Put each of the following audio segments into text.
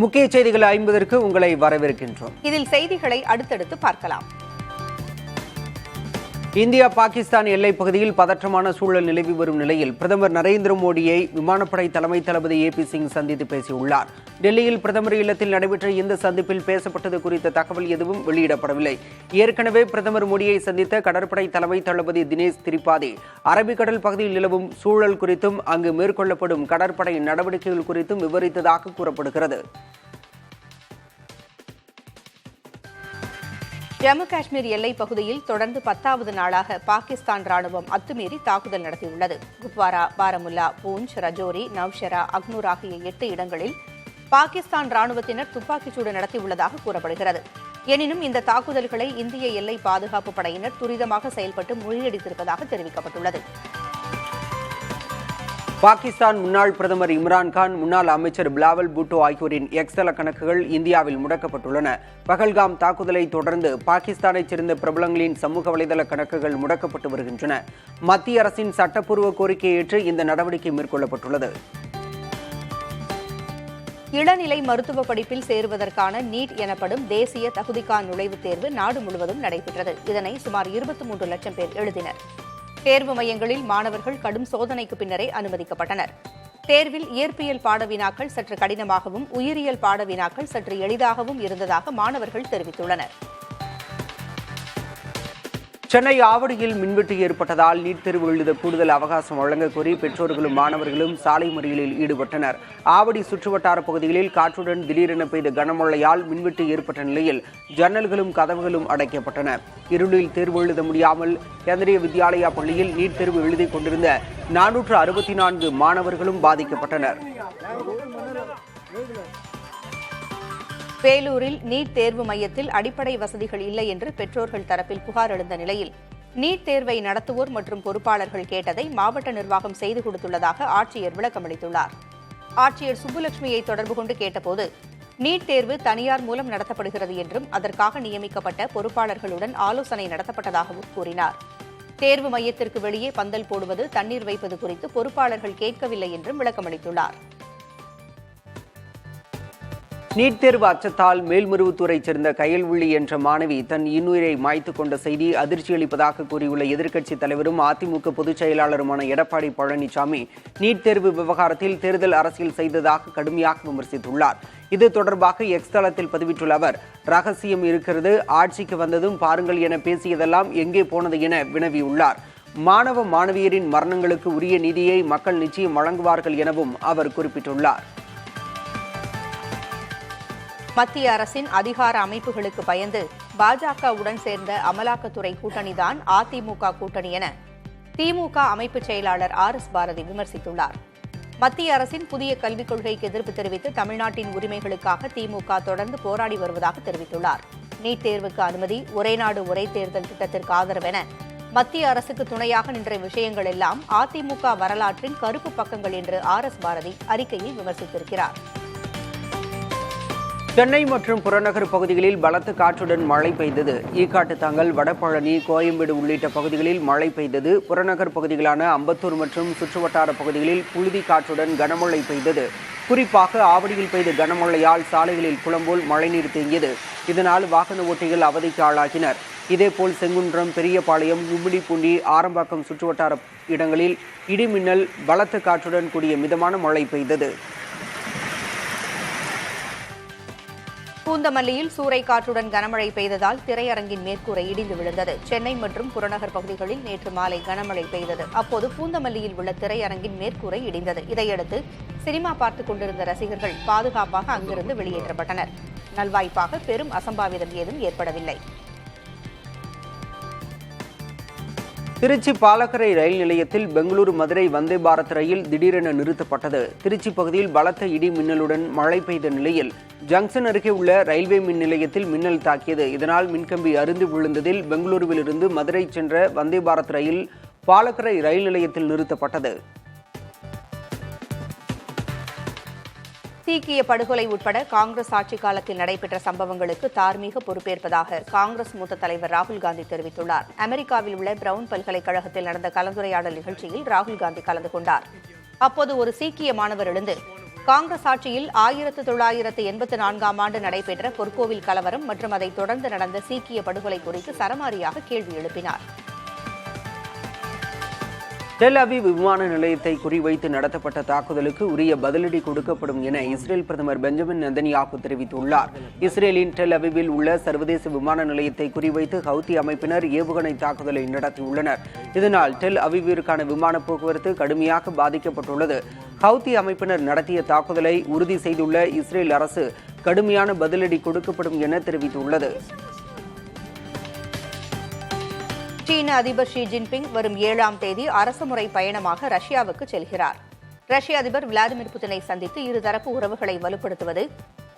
முக்கிய செய்திகள் 50ற்கு உங்களை வரவேற்கின்றோம். இதில் செய்திகளை அடுத்தடுத்து பார்க்கலாம். இந்தியா பாகிஸ்தான் எல்லைப் பகுதியில் பதற்றமான சூழல் நிலவி வரும் நிலையில் பிரதமர் நரேந்திர மோடியை விமானப்படை தலைமை தளபதி AP சிங் சந்தித்து பேசியுள்ளார். டெல்லியில் பிரதமர் இல்லத்தில் நடைபெற்ற இந்த சந்திப்பில் பேசப்பட்டது குறித்த தகவல் எதுவும் வெளியிடப்படவில்லை. ஏற்கனவே பிரதமர் மோடியை சந்தித்த கடற்படை தலைமை தளபதி தினேஷ் திரிபாதி அரபிக்கடல் பகுதியில் நிலவும் சூழல் குறித்தும் அங்கு மேற்கொள்ளப்படும் கடற்படை நடவடிக்கைகள் குறித்தும் விவரித்ததாக கூறப்படுகிறது. ஜம்மு காஷ்மீர் எல்லைப் பகுதியில் தொடர்ந்து 10வது நாளாக பாகிஸ்தான் ராணுவம் அத்துமீறி தாக்குதல் நடத்தியுள்ளது. குப்வாரா, பாரமுல்லா, பூஞ்ச், ரஜோரி, நவ்ஷரா, அக்னூர் ஆகிய 8 இடங்களில் பாகிஸ்தான் ராணுவத்தினர் துப்பாக்கிச்சூடு நடத்தியுள்ளதாக கூறப்படுகிறது. எனினும் இந்த தாக்குதல்களை இந்திய எல்லை பாதுகாப்பு படையினர் துரிதமாக செயல்பட்டு முறியடித்திருப்பதாக தெரிவிக்கப்பட்டுள்ளது. பாகிஸ்தான் முன்னாள் பிரதமர் இம்ரான்கான், முன்னாள் அமைச்சர் பிலாவல் பூட்டோ ஆகியோரின் எக்ஸ்தல கணக்குகள் இந்தியாவில் முடக்கப்பட்டுள்ளன. பகல்காம் தாக்குதலை தொடர்ந்து பாகிஸ்தானைச் சேர்ந்த பிரபலங்களின் சமூக வலைதள கணக்குகள் முடக்கப்பட்டு வருகின்றன. மத்திய அரசின் சட்டப்பூர்வ கோரிக்கையை ஏற்று இந்த நடவடிக்கை மேற்கொள்ளப்பட்டுள்ளது. இளநிலை மருத்துவ படிப்பில் சேருவதற்கான நீட் எனப்படும் தேசிய தகுதிக்கான நுழைவுத் தேர்வு நாடு முழுவதும் நடைபெற்றது. இதனை சுமார் 23 லட்சம் பேர் எழுதினர். தேர்வு மையங்களில் மாணவர்கள் கடும் சோதனைக்கு பின்னரே அனுமதிக்கப்பட்டனர். தேர்வில் இயற்பியல் பாட வினாக்கள் சற்று கடினமாகவும், உயிரியல் பாட வினாக்கள் சற்று எளிதாகவும் இருந்ததாக மாணவர்கள் தெரிவித்துள்ளனர். சென்னை ஆவடியில் மின்வெட்டு ஏற்பட்டதால் நீட் தேர்வு எழுத கூடுதல் அவகாசம் வழங்க கோரி பெற்றோர்களும் மாணவர்களும் சாலை மறியலில் ஈடுபட்டனர். ஆவடி சுற்றுவட்டார பகுதிகளில் காற்றுடன் திடீரென பெய்த கனமழையால் மின்வெட்டு ஏற்பட்ட நிலையில் ஜன்னல்களும் கதவுகளும் அடைக்கப்பட்டன. இருளில் தேர்வு எழுத முடியாமல் கேந்திரிய வித்யாலயா பள்ளியில் நீட் தேர்வு எழுதிக் கொண்டிருந்த 464 மாணவர்களும் பாதிக்கப்பட்டனர். வேலூரில் நீட் தேர்வு மையத்தில் அடிப்படை வசதிகள் இல்லை என்று பெற்றோர்கள் தரப்பில் புகார் எழுந்த நிலையில் நீட் தேர்வை நடத்துவோர் மற்றும் பொறுப்பாளர்கள் கேட்டதை மாவட்ட நிர்வாகம் செய்து கொடுத்துள்ளதாக ஆட்சியர் விளக்கமளித்துள்ளார். ஆட்சியர் சுப்புலட்சுமியை தொடர்பு கொண்டு கேட்டபோது நீட் தேர்வு தனியார் மூலம் நடத்தப்படுகிறது என்றும் அதற்காக நியமிக்கப்பட்ட பொறுப்பாளர்களுடன் ஆலோசனை நடத்தப்பட்டதாகவும் கூறினார். தேர்வு மையத்திற்கு வெளியே பந்தல் போடுவது, தண்ணீர் வைப்பது குறித்து பொறுப்பாளர்கள் கேட்கவில்லை என்றும் விளக்கமளித்துள்ளார். நீட் தேர்வு அச்சத்தால் மேல்மருவத்தூரைச் சேர்ந்த கயல்விழி என்ற மாணவி தன் இன்னுயிரை மாய்த்துக் கொண்ட செய்தி அதிர்ச்சி அளிப்பதாக கூறியுள்ள எதிர்க்கட்சித் தலைவரும் அதிமுக பொதுச் செயலாளருமான எடப்பாடி பழனிசாமி நீட் தேர்வு விவகாரத்தில் தேர்தல் அரசியல் செய்ததாக கடுமையாக விமர்சித்துள்ளார். இது தொடர்பாக எக்ஸ் தளத்தில் பதிவிட்டுள்ள அவர், ரகசியம் இருக்கிறது, ஆட்சிக்கு வந்ததும் பாருங்கள் என பேசியதெல்லாம் எங்கே போனது என வினவியுள்ளார். மாணவ மாணவியரின் மரணங்களுக்கு உரிய நீதியை மக்கள் நிச்சயம் வழங்குவார்கள் எனவும் அவர் குறிப்பிட்டுள்ளார். மத்திய அரசின் அதிகார அமைப்புகளுக்கு பயந்து பாஜகவுடன் சேர்ந்த அமலாக்கத்துறை கூட்டணிதான் அதிமுக கூட்டணி என திமுக அமைப்பு செயலாளர் RS பாரதி விமர்சித்துள்ளார். மத்திய அரசின் புதிய கல்விக் கொள்கைக்கு எதிர்ப்பு தெரிவித்து தமிழ்நாட்டின் உரிமைகளுக்காக திமுக தொடர்ந்து போராடி வருவதாக தெரிவித்துள்ளார். நீட் தேர்வுக்கு அனுமதி, ஒரே நாடு ஒரே தேர்தல் திட்டத்திற்கு ஆதரவென மத்திய அரசுக்கு துணையாக நின்ற விஷயங்கள் எல்லாம் அதிமுக வரலாற்றின் கருப்பு பக்கங்கள் என்று RS பாரதி அறிக்கையில் விமர்சித்திருக்கிறார். சென்னை மற்றும் புறநகர் பகுதிகளில் பலத்த காற்றுடன் மழை பெய்தது. ஈக்காட்டுத்தாங்கல், வடபழனி, கோயம்பேடு உள்ளிட்ட பகுதிகளில் மழை பெய்தது. புறநகர் பகுதிகளான அம்பத்தூர் மற்றும் சுற்றுவட்டார பகுதிகளில் புழுதி காற்றுடன் கனமழை பெய்தது. குறிப்பாக ஆவடியில் பெய்த கனமழையால் சாலைகளில் குளம்போல் மழைநீர் தேங்கியது. இதனால் வாகன ஓட்டிகள் அவதிக்கு ஆளாகினர். இதேபோல் செங்குன்றம், பெரியபாளையம், கும்மிடிப்பூண்டி, ஆரம்பாக்கம் சுற்றுவட்டார இடங்களில் இடிமின்னல், பலத்த காற்றுடன் கூடிய மிதமான மழை பெய்தது. பூந்தமல்லியில் சூறைக்காற்றுடன் கனமழை பெய்ததால் திரையரங்கின் மேற்கூரை இடிந்து விழுந்தது. சென்னை மற்றும் புறநகர் பகுதிகளில் நேற்று மாலை கனமழை பெய்தது. அப்போது பூந்தமல்லியில் உள்ள திரையரங்கின் மேற்கூரை இடிந்தது. இதையடுத்து சினிமா பார்த்துக் கொண்டிருந்த ரசிகர்கள் பாதுகாப்பாக அங்கிருந்து வெளியேற்றப்பட்டனர். நல்வாய்ப்பாக பெரும் அசம்பாவிதம் ஏதும் ஏற்படவில்லை. திருச்சி பாலக்கரை ரயில் நிலையத்தில் பெங்களூரு மதுரை வந்தே பாரத் ரயில் திடீரென நிறுத்தப்பட்டது. திருச்சி பகுதியில் பலத்த இடி மின்னலுடன் மழை பெய்த நிலையில் ஜங்ஷன் அருகே உள்ள ரயில்வே மின் நிலையத்தில் மின்னல் தாக்கியது. இதனால் மின்கம்பி அறுந்து விழுந்ததில் பெங்களூருவிலிருந்து மதுரை சென்ற வந்தே பாரத் ரயில் பாலக்கரை ரயில் நிலையத்தில் நிறுத்தப்பட்டது. சீக்கிய படுகொலை உட்பட காங்கிரஸ் ஆட்சிக் காலத்தில் நடைபெற்ற சம்பவங்களுக்கு தார்மீக பொறுப்பேற்பதாக காங்கிரஸ் மூத்த தலைவர் ராகுல் காந்தி தெரிவித்துள்ளார். அமெரிக்காவில் உள்ள பிரவுன் பல்கலைக்கழகத்தில் நடந்த கலந்துரையாடல் நிகழ்ச்சியில் ராகுல் காந்தி கலந்து கொண்டார். அப்போது ஒரு சீக்கிய மாணவர் எழுந்து, காங்கிரஸ் ஆட்சியில் 1984ஆம் ஆண்டு நடைபெற்ற பொற்கோவில் கலவரம் மற்றும் அதைத் தொடர்ந்து நடந்த சீக்கிய படுகொலை குறித்து சரமாரியாக கேள்வி எழுப்பினார். டெல் அவீவ் விமான நிலையத்தை குறிவைத்து நடத்தப்பட்ட தாக்குதலுக்கு உரிய பதிலடி கொடுக்கப்படும் என இஸ்ரேல் பிரதமர் பெஞ்சமின் நெதன்யாகு தெரிவித்துள்ளார். இஸ்ரேலின் டெல் அவீவில் உள்ள சர்வதேச விமான நிலையத்தை குறிவைத்து ஹவுத்தி அமைப்பினர் ஏவுகணை தாக்குதலை நடத்தியுள்ளனர். இதனால் டெல் அவீவிற்கான விமான போக்குவரத்து கடுமையாக பாதிக்கப்பட்டுள்ளது. ஹவுத்தி அமைப்பினர் நடத்திய தாக்குதலை உறுதி செய்துள்ள இஸ்ரேல் அரசு கடுமையான பதிலடி கொடுக்கப்படும் என தெரிவித்துள்ளது. சீன அதிபர் ஷி ஜின்பிங் வரும் 7ஆம் தேதி அரசுமுறை பயணமாக ரஷ்யாவுக்கு செல்கிறார். ரஷ்ய அதிபர் விளாடிமிர் புட்டினை சந்தித்து இருதரப்பு உறவுகளை வலுப்படுத்துவது,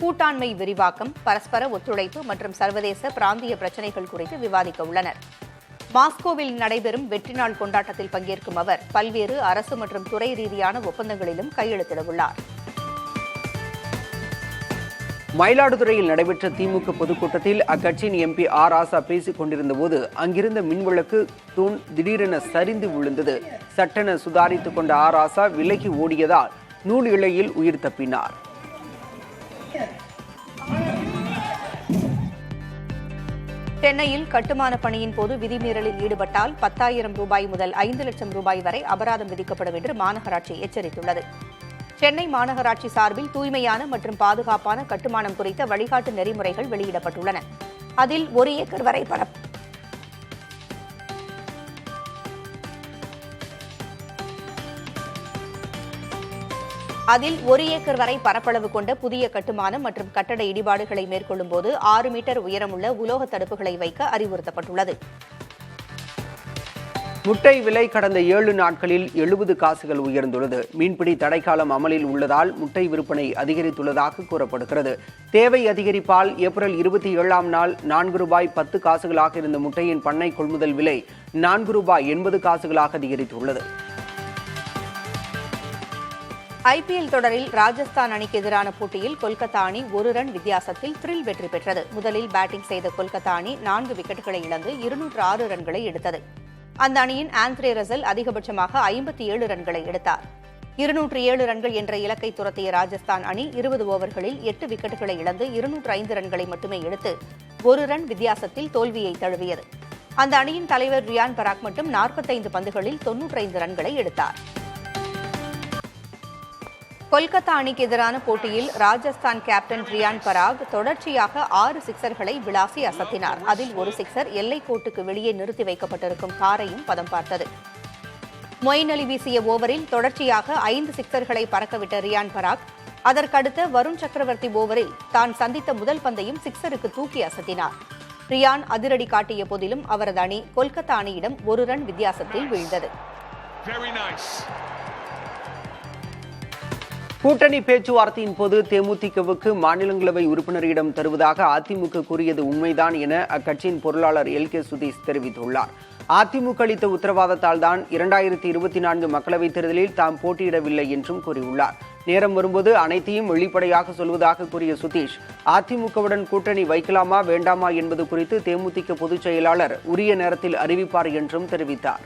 கூட்டாண்மை விரிவாக்கம், பரஸ்பர ஒத்துழைப்பு மற்றும் சர்வதேச பிராந்திய பிரச்சினைகள் குறித்து விவாதிக்க உள்ளனர். மாஸ்கோவில் நடைபெறும் வெற்றி நாள் கொண்டாட்டத்தில் பங்கேற்கும் அவர் பல்வேறு அரசு மற்றும் துறை ரீதியான ஒப்பந்தங்களிலும் கையெழுத்திட உள்ளார். மயிலாடுதுறையில் நடைபெற்ற திமுக பொதுக்கூட்டத்தில் அக்கட்சியின் எம்பி ஆர் ராசா பேசிக் கொண்டிருந்த போது அங்கிருந்த மின்விளக்கு தூண் திடீரென சரிந்து விழுந்தது. சட்டென சுதாரித்துக் கொண்ட ஆர் ராசா விலகி ஓடியதால் நூல் இழையில் உயிர் தப்பினார். சென்னையில் கட்டுமான பணியின் போது விதிமீறலில் ஈடுபட்டால் 10,000 ரூபாய் முதல் 5 லட்சம் ரூபாய் வரை அபராதம் விதிக்கப்படும் என்று மாநகராட்சி எச்சரித்துள்ளது. சென்னை மாநகராட்சி சார்பில் தூய்மையான மற்றும் பாதுகாப்பான கட்டுமானம் குறித்த வழிகாட்டு நெறிமுறைகள் வெளியிடப்பட்டுள்ளன. அதில் 1 ஏக்கர் வரை பரப்பளவு கொண்ட புதிய கட்டுமானம் மற்றும் கட்டட இடிபாடுகளை மேற்கொள்ளும் போது 6 மீட்டர் உயரமுள்ள உலோக தடுப்புகளை வைக்க அறிவுறுத்தப்பட்டுள்ளது. முட்டை விலை கடந்த 7 நாட்களில் 70 காசுகள் உயர்ந்துள்ளது. மீன்பிடி தடைக்காலம் அமலில் உள்ளதால் முட்டை விற்பனை அதிகரித்துள்ளதாக கூறப்படுகிறது. தேவை அதிகரிப்பால் ஏப்ரல் 27ஆம் நாள் 4 ரூபாய் 10 காசுகளாக இருந்த முட்டையின் பண்ணை கொள்முதல் விலை 4 ரூபாய் 80 காசுகளாக அதிகரித்துள்ளது. ஐபிஎல் தொடரில் ராஜஸ்தான் அணிக்கு எதிரான போட்டியில் கொல்கத்தா அணி 1 ரன் வித்தியாசத்தில் த்ரில் வெற்றி பெற்றது. முதலில் பேட்டிங் செய்த கொல்கத்தா அணி 4 விக்கெட்டுகளை இழந்து 206 ரன்களை எடுத்தது. அந்த அணியின் ஆந்திரே ரசல் அதிகபட்சமாக 57 ரன்களை எடுத்தார். 207 ரன்கள் என்ற இலக்கை துரத்திய ராஜஸ்தான் அணி 20 ஓவர்களில் 8 விக்கெட்டுகளை இழந்து 205 ரன்களை மட்டுமே எடுத்து 1 ரன் வித்தியாசத்தில் தோல்வியை தழுவியது. அந்த அணியின் தலைவர் ரியான் பராக் மட்டும் 45 பந்துகளில் 95 ரன்களை எடுத்தார். கொல்கத்தா அணிக்கு எதிரான போட்டியில் ராஜஸ்தான் கேப்டன் ரியான் பராக் தொடர்ச்சியாக 6 சிக்சர்களை விளாசி அசத்தினார். அதில் ஒரு சிக்சர் எல்லைக்கோட்டுக்கு வெளியே நிறுத்தி வைக்கப்பட்டிருக்கும் காரையும் பதம் பார்த்தது. மொயின் அலி வீசிய ஓவரில் தொடர்ச்சியாக 5 சிக்சர்களை பறக்கவிட்ட ரியான் பராக் அதற்கடுத்த வருண் சக்கரவர்த்தி ஓவரில் தான் சந்தித்த முதல் பந்தையும் சிக்சருக்கு தூக்கி அசத்தினார். ரியான் அதிரடி காட்டிய போதிலும் அவரது அணி கொல்கத்தா அணியிடம் 1 ரன் வித்தியாசத்தில் வீழ்ந்தது. கூட்டணி பேச்சுவார்த்தையின் போது தேமுதிகவுக்கு மாநிலங்களவை உறுப்பினரிடம் தருவதாக அதிமுக கூறியது உண்மைதான் என அக்கட்சியின் பொருளாளர் எல் கே சுதீஷ் தெரிவித்துள்ளார். அதிமுக அளித்த உத்தரவாதத்தால் தான் 2024 மக்களவைத் தேர்தலில் தாம் போட்டியிடவில்லை என்றும் கூறியுள்ளார். நேரம் வரும்போது அனைத்தையும் வெளிப்படையாக சொல்வதாக கூறிய சுதீஷ், அதிமுகவுடன் கூட்டணி வைக்கலாமா வேண்டாமா என்பது குறித்து தேமுதிக பொதுச் செயலாளர் உரிய நேரத்தில் அறிவிப்பார் என்றும் தெரிவித்தார்.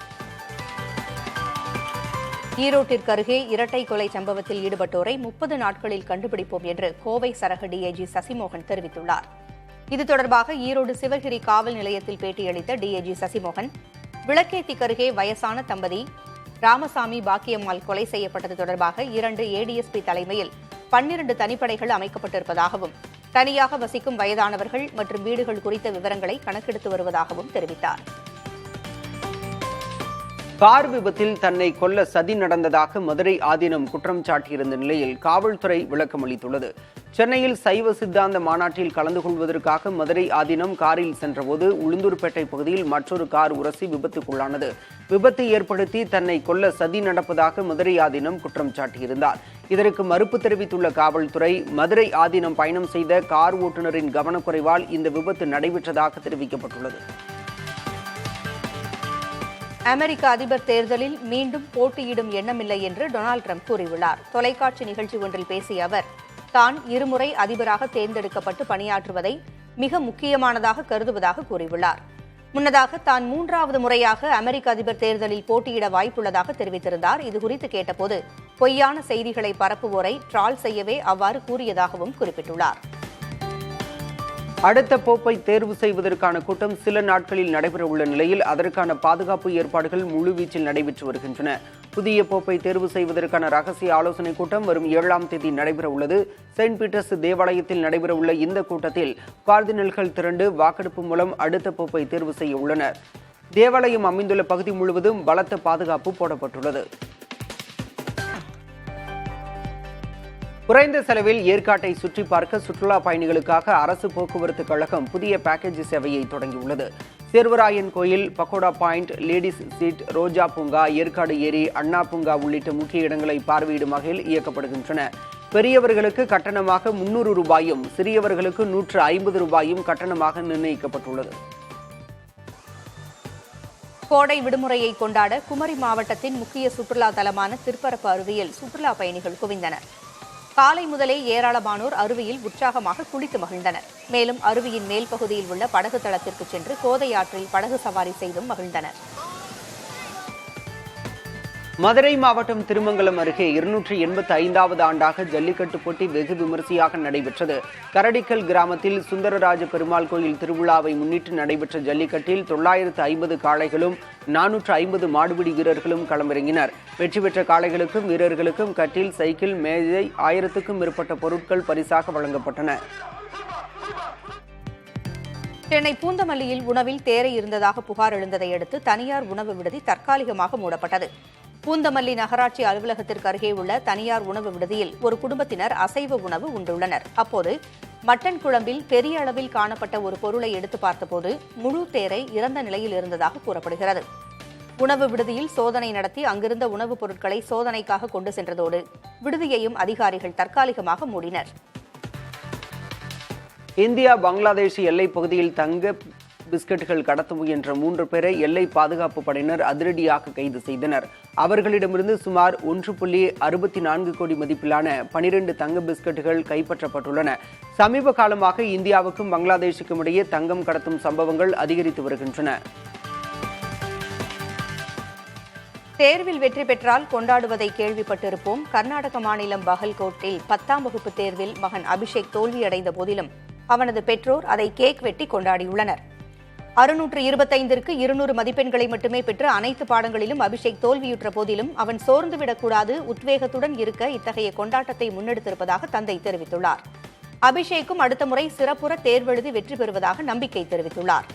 ஈரோட்டிற்கு அருகே இரட்டை கொலை சம்பவத்தில் ஈடுபட்டோரை 30 நாட்களில் கண்டுபிடிப்போம் என்று கோவை சரக டிஐஜி சசிமோகன் தெரிவித்துள்ளார். இது தொடர்பாக ஈரோடு சிவகிரி காவல் நிலையத்தில் பேட்டியளித்த டிஐஜி சசிமோகன், விளக்கேத்திக்கு அருகே வயசான தம்பதி ராமசாமி பாக்கியம்மாள் கொலை செய்யப்பட்டது தொடர்பாக 2 ஏடிஎஸ்பி தலைமையில் 12 தனிப்படைகள் அமைக்கப்பட்டிருப்பதாகவும், தனியாக வசிக்கும் வயதானவர்கள் மற்றும் வீடுகள் குறித்த விவரங்களை கணக்கெடுத்து வருவதாகவும் தெரிவித்தார். கார் விபத்தில் தன்னை கொல்ல சதி நடந்ததாக மதுரை ஆதீனம் குற்றம் சாட்டியிருந்த நிலையில் காவல்துறை விளக்கம் அளித்துள்ளது. சென்னையில் சைவ சித்தாந்த மாநாட்டில் கலந்து கொள்வதற்காக மதுரை ஆதீனம் காரில் சென்றபோது உளுந்தூர்பேட்டை பகுதியில் மற்றொரு கார் உரசி விபத்துக்குள்ளானது. விபத்தை ஏற்படுத்தி தன்னை கொல்ல சதி நடப்பதாக மதுரை ஆதீனம் குற்றம் சாட்டியிருந்தார். இதற்கு மறுப்பு தெரிவித்துள்ள காவல்துறை, மதுரை ஆதீனம் பயணம் செய்த கார் ஓட்டுநரின் கவனக்குறைவால் இந்த விபத்து நடைபெற்றதாக தெரிவிக்கப்பட்டுள்ளது. அமெரிக்க அதிபர் தேர்தலில் மீண்டும் போட்டியிடும் எண்ணமில்லை என்று டொனால்டு ட்ரம்ப் கூறியுள்ளார். தொலைக்காட்சி நிகழ்ச்சி ஒன்றில் பேசிய அவர், தான் இருமுறை அதிபராக தேர்ந்தெடுக்கப்பட்டு பணியாற்றுவதை மிக முக்கியமானதாக கருதுவதாக கூறியுள்ளார். முன்னதாக தான் 3வது முறையாக அமெரிக்க அதிபர் தேர்தலில் போட்டியிட வாய்ப்புள்ளதாக தெரிவித்திருந்தார். இதுகுறித்து கேட்டபோது பொய்யான செய்திகளை பரப்புவோரை ட்ரால் செய்யவே அவ்வாறு கூறியதாகவும் குறிப்பிட்டுள்ளார். அடுத்த போப்பை தேர்வு செய்வதற்கான கூட்டம் சில நாட்களில் நடைபெறவுள்ள நிலையில் அதற்கான பாதுகாப்பு ஏற்பாடுகள் முழுவீச்சில் நடைபெற்று வருகின்றன. புதிய போப்பை தேர்வு செய்வதற்கான ரகசிய ஆலோசனைக் கூட்டம் வரும் 7ஆம் தேதி நடைபெறவுள்ளது. செயின்ட் பீட்டர்ஸ் தேவாலயத்தில் நடைபெறவுள்ள இந்த கூட்டத்தில் கார்தினல்கள் திரண்டு வாக்கெடுப்பு மூலம் அடுத்த போப்பை தேர்வு செய்ய உள்ளனர். தேவாலயம் அமைந்துள்ள பகுதி முழுவதும் பலத்த பாதுகாப்பு போடப்பட்டுள்ளது. குறைந்த செலவில் ஏற்காட்டை சுற்றி பார்க்க சுற்றுலா பயணிகளுக்காக அரசு போக்குவரத்து கழகம் புதிய பேக்கேஜ் சேவையை தொடங்கியுள்ளது. சேர்வராயன் கோயில், பக்கோடா பாயிண்ட், லேடிஸ் சீட், ரோஜா பூங்கா, ஏற்காடு ஏரி, அண்ணா பூங்கா உள்ளிட்ட முக்கிய இடங்களை பார்வையிடும் வகையில் இயக்கப்படுகின்றன. பெரியவர்களுக்கு கட்டணமாக 300 ரூபாயும் சிறியவர்களுக்கு 150 ரூபாயும் கட்டணமாக நிர்ணயிக்கப்பட்டுள்ளது. கோடை விடுமுறையை கொண்டாட குமரி மாவட்டத்தின் முக்கிய சுற்றுலா தலமான திருப்பரப்பு அருவியில் சுற்றுலா பயணிகள் குவிந்தனர். காலை முதலே ஏராளமானோர் அருவியில் உற்சாகமாக குளித்து மகிழ்ந்தனர். மேலும் அருவியின் மேல் பகுதியில் உள்ள படகு தளத்திற்கு சென்று கோதை ஆற்றில் படகு சவாரி செய்தும் மகிழ்ந்தனர். மதுரை மாவட்டம் திருமங்கலம் அருகே 285வது ஆண்டாக ஜல்லிக்கட்டு போட்டி வெகு விமரிசையாக நடைபெற்றது. கரடிக்கல் கிராமத்தில் சுந்தரராஜ பெருமாள் கோயில் திருவிழாவை முன்னிட்டு நடைபெற்ற ஜல்லிக்கட்டில் 950 காளைகளும் 450 மாடுபிடி வீரர்களும் களமிறங்கினர். வெற்றி பெற்ற காளைகளுக்கும் வீரர்களுக்கும் கட்டில், சைக்கிள், மேஜை, 1000க்கும் மேற்பட்ட பொருட்கள் பரிசாக வழங்கப்பட்டன. சென்னை பூந்தமல்லியில் உணவில் தேரை இருந்ததாக புகார் எழுந்ததை அடுத்து தனியார் உணவு விடுதி தற்காலிகமாக மூடப்பட்டது. பூந்தமல்லி நகராட்சி அலுவலகத்திற்கு அருகே உள்ள தனியார் உணவு விடுதியில் ஒரு குடும்பத்தினர் அசைவ உணவு உண்டுள்ளனர். அப்போது மட்டன் குழம்பில் பெரிய அளவில் காணப்பட்ட ஒரு பொருளை எடுத்து பார்த்தபோது முழு தேரை இறந்த நிலையில் இருந்ததாக கூறப்படுகிறது. உணவு விடுதியில் சோதனை நடத்தி அங்கிருந்த உணவுப் பொருட்களை சோதனைக்காக கொண்டு சென்றதோடு விடுதியையும் அதிகாரிகள் தற்காலிகமாக மூடினர். இந்தியா பங்களாதேஷ் எல்லைப் பகுதியில் தங்க பிஸ்கட்டுகள் கடத்த முயன்ற 3 பேரை எல்லை பாதுகாப்பு படையினர் அதிரடியாக கைது செய்தனர். அவர்களிடமிருந்து சுமார் 1.64 கோடி மதிப்பிலான 12 தங்க பிஸ்கட்டுகள் கைப்பற்றப்பட்டுள்ளன. சமீப காலமாக இந்தியாவுக்கும் பங்களாதேஷுக்கும் இடையே தங்கம் கடத்தும் சம்பவங்கள் அதிகரித்து வருகின்றன. தேர்வில் வெற்றி பெற்றால் கொண்டாடுவதை கேள்விப்பட்டிருப்போம். கர்நாடக மாநிலம் பகல்கோட்டில் 10ஆம் வகுப்பு தேர்வில் மகன் அபிஷேக் தோல்வியடைந்த போதிலும் அவனது பெற்றோர் அதை கேக் வெட்டி கொண்டாடியுள்ளனர். 625ற்கு 200 மதிப்பெண்களை மட்டுமே பெற்று அனைத்து பாடங்களிலும் அபிஷேக் தோல்வியுற்ற போதிலும் அவன் சோர்ந்துவிடக்கூடாது, உத்வேகத்துடன் இருக்க இத்தகைய கொண்டாட்டத்தை முன்னெடுத்திருப்பதாக தந்தை தெரிவித்துள்ளார். அபிஷேக்கும் அடுத்த முறை சிறப்புற தேர்வெழுதி வெற்றி பெறுவதாக நம்பிக்கை தெரிவித்துள்ளார்.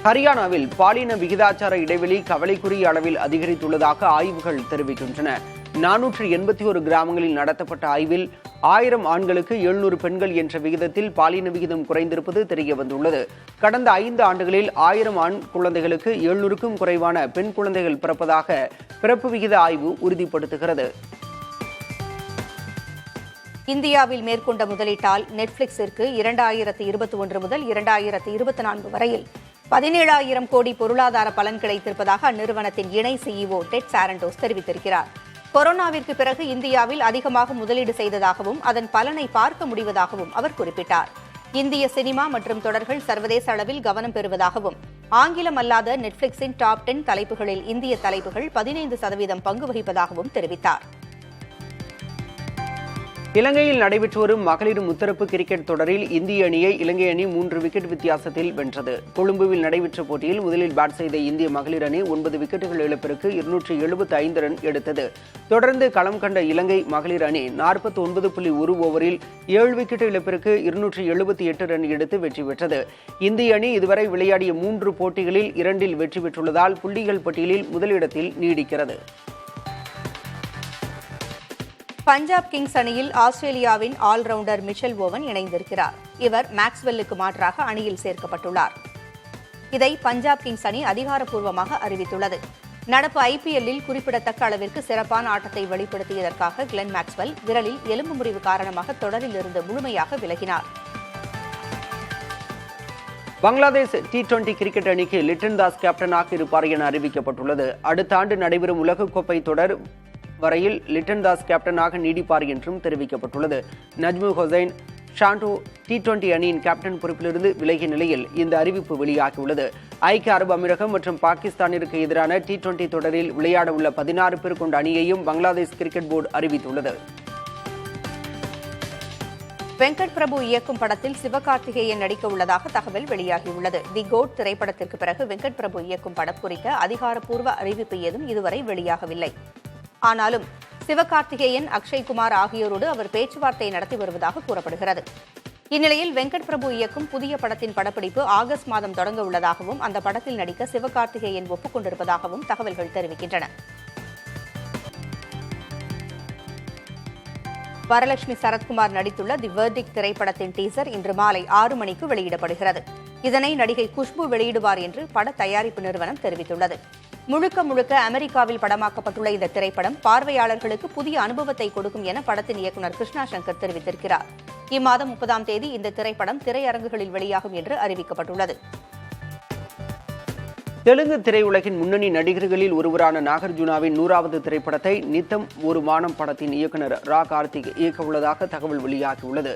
ஹரியானாவில் பாலின விகிதாச்சார இடைவெளி கவலைக்குரிய அளவில் அதிகரித்துள்ளதாக ஆய்வுகள் தெரிவிக்கின்றன. 481 கிராமங்களில் நடத்தப்பட்ட ஆய்வில் 1000 ஆண்களுக்கு 700 பெண்கள் என்ற விகிதத்தில் பாலின விகிதம் குறைந்திருப்பது தெரியவந்துள்ளது. கடந்த 5 ஆண்டுகளில் 1000 ஆண் குழந்தைகளுக்கு 700க்கும் குறைவான பெண் குழந்தைகள் பிறப்பதாக பிறப்பு விகித ஆய்வு உறுதிப்படுத்துகிறது. இந்தியாவில் மேற்கொண்ட முதலீட்டால் நெட்ஃபிளிக்ஸிற்கு 2021 முதல் 2024 வரையில் 17,000 கோடி பொருளாதார பலன் கிடைத்திருப்பதாக அந்நிறுவனத்தின் இணை CEO டெட் சாரண்டோஸ் தெரிவித்திருக்கிறார். கொரோனாவிற்கு பிறகு இந்தியாவில் அதிகமாக முதலீடு செய்ததாகவும் அதன் பலனை பார்க்க முடிவதாகவும் அவர் குறிப்பிட்டார். இந்திய சினிமா மற்றும் தொடர்கள் சர்வதேச அளவில் கவனம் பெறுவதாகவும் ஆங்கிலம் அல்லாத நெட்ஃபிளிக்ஸின் டாப் 10 தலைப்புகளில் இந்திய தலைப்புகள் 15% பங்கு வகிப்பதாகவும் தெரிவித்தார். இலங்கையில் நடைபெற்று வரும் மகளிர் முத்தரப்பு கிரிக்கெட் தொடரில் இந்திய அணியை இலங்கை அணி 3 விக்கெட் வித்தியாசத்தில் வென்றது. கொழும்புவில் நடைபெற்ற போட்டியில் முதலில் பேட் செய்த இந்திய மகளிர் அணி 9 விக்கெட்டுகள் இழப்பிற்கு 275 ரன் எடுத்தது. தொடர்ந்து களம் கண்ட இலங்கை மகளிர் அணி 49.1 ஓவரில் 7 விக்கெட் இழப்பிற்கு 278 ரன் எடுத்து வெற்றி பெற்றது. இந்திய அணி இதுவரை விளையாடிய 3 போட்டிகளில் 2இல் வெற்றி பெற்றுள்ளதால் புள்ளிகள் பட்டியலில் முதலிடத்தில் நீடிக்கிறது. பஞ்சாப் கிங்ஸ் அணியில் ஆஸ்திரேலியாவின் ஆல்ரவுண்டர் மிச்சல் ஓவன் இணைந்திருக்கிறார். இவர் மேக்ஸ்வெல்லுக்கு மாற்றாக அணியில் சேர்க்கப்பட்டுள்ளார். இதை பஞ்சாப் கிங்ஸ் அணி அதிகாரப்பூர்வமாக அறிவித்துள்ளது. நடப்பு IPL-இல் குறிப்பிடத்தக்க அளவிற்கு சிறப்பான ஆட்டத்தை வெளிப்படுத்தியதற்காக கிளென் மேக்ஸ்வெல் விரலில் எலும்பு முறிவு காரணமாக தொடரில் இருந்து முழுமையாக விலகினார். பங்களாதேஷ் T20 கிரிக்கெட் அணிக்கு லிட்டன் தாஸ் கேப்டனாக இருப்பார் என அறிவிக்கப்பட்டுள்ளது. அடுத்த ஆண்டு நடைபெறும் உலகக்கோப்பை தொடர் வரையில் லிட்டன் தாஸ் கேப்டனாக நீடிப்பார் என்றும் தெரிவிக்கப்பட்டுள்ளது. நஜ்மு ஹுசைன், ஷாண்டோ T20 அணியின் கேப்டன் பொறுப்பிலிருந்து விலகிய நிலையில் இந்த அறிவிப்பு வெளியாகியுள்ளது. ஐக்கிய அரபு அமீரகம் மற்றும் பாகிஸ்தானிற்கு எதிரான T20 தொடரில் விளையாட உள்ள 16 பேர் கொண்ட அணியையும் பங்களாதேஷ் கிரிக்கெட் போர்டு அறிவித்துள்ளது. வெங்கட் பிரபு இயக்கும் படத்தில் சிவகார்த்திகேயன் நடிக்க உள்ளதாக தகவல் வெளியாகியுள்ளது. தி கோட் திரைப்படத்திற்கு பிறகு வெங்கட் பிரபு இயக்கும் படம் குறித்த அதிகாரப்பூர்வ அறிவிப்பு ஏதும் இதுவரை வெளியாகவில்லை. ஆனாலும் சிவகார்த்திகேயன், அக்ஷய்குமார் ஆகியோரோடு அவர் பேச்சுவார்த்தை நடத்தி வருவதாக கூறப்படுகிறது. இந்நிலையில் வெங்கட் பிரபு இயக்கும் புதிய படத்தின் படப்பிடிப்பு ஆகஸ்ட் மாதம் தொடங்க உள்ளதாகவும் அந்த படத்தில் நடிக்க சிவகார்த்திகேயன் ஒப்புக் கொண்டிருப்பதாகவும் தகவல்கள் தெரிவிக்கின்றன. வரலட்சுமி சரத்குமார் நடித்துள்ள தி வெர்டிக்ட் திரைப்படத்தின் டீசர் இன்று மாலை 6 மணிக்கு வெளியிடப்படுகிறது. இதனை நடிகை குஷ்பு வெளியிடுவார் என்று பட தயாரிப்பு நிறுவனம் தெரிவித்துள்ளது. முழுக்க அமெரிக்காவில் படமாக்கப்பட்டுள்ள இந்த திரைப்படம் பார்வையாளர்களுக்கு புதிய அனுபவத்தை கொடுக்கும் என படத்தின் இயக்குநர் கிருஷ்ணா சங்கர் தெரிவித்திருக்கிறார். இம்மாதம் 30ஆம் தேதி இந்த திரைப்படம் திரையரங்குகளில் வெளியாகும் என்று அறிவிக்கப்பட்டுள்ளது. தெலுங்கு திரையுலகின் முன்னணி நடிகர்களில் ஒருவரான நாகார்ஜுனாவின் 100வது திரைப்படத்தை நித்தம் ஒரு வானம் படத்தின் இயக்குநர் ரா கார்த்திக் இயக்க உள்ளதாக தகவல் வெளியாகியுள்ளது.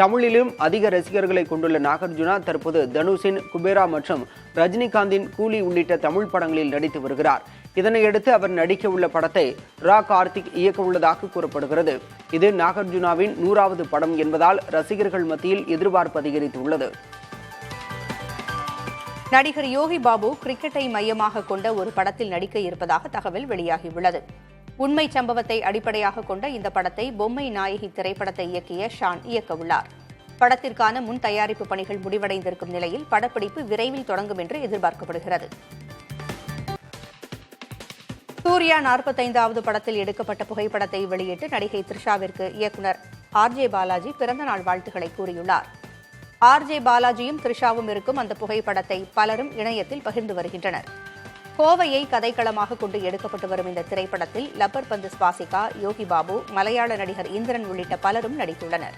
தமிழிலும் அதிக ரசிகர்களை கொண்டுள்ள நாகார்ஜுனா தற்போது தனுஷின் குபேரா மற்றும் ரஜினிகாந்தின் கூலி உள்ளிட்ட தமிழ் படங்களில் நடித்து வருகிறார். இதனையடுத்து அவர் நடிக்க உள்ள படத்தை ரா கார்த்திக் இயக்க உள்ளதாக கூறப்படுகிறது. இது நாகார்ஜுனாவின் 100வது படம் என்பதால் ரசிகர்கள் மத்தியில் எதிர்பார்ப்பு அதிகரித்துள்ளது. நடிகர் யோகி பாபு கிரிக்கெட்டை மையமாக கொண்ட ஒரு படத்தில் நடிக்க இருப்பதாக தகவல் வெளியாகியுள்ளது. உண்மை சம்பவத்தை அடிப்படையாக கொண்ட இந்த படத்தை பொம்மை நாயகி திரைப்படத்தை இயக்கிய ஷான் இயக்க உள்ளார். படத்திற்கான முன் தயாரிப்பு பணிகள் முடிவடைந்திருக்கும் நிலையில் படப்பிடிப்பு விரைவில் தொடங்கும் என்று எதிர்பார்க்கப்படுகிறது. சூர்யா 45வது படத்தில் எடுக்கப்பட்ட புகைப்படத்தை வெளியிட்டு நடிகை த்ரிஷாவிற்கு இயக்குநர் RJ பாலாஜி பிறந்தநாள் வாழ்த்துக்களை கூறியுள்ளார். RJ பாலாஜியும் த்ரிஷாவும் இருக்கும் அந்த புகைப்படத்தை பலரும் இணையத்தில் பகிர்ந்து வருகின்றனர். கோவையை கதைக்களமாக கொண்டு எடுக்கப்பட்டு வரும் இந்த திரைப்படத்தில் லப்பர் பந்து ஸ்வாசிகா, யோகி பாபு, மலையாள நடிகர் இந்திரன் உள்ளிட்ட பலரும் நடித்துள்ளனர்.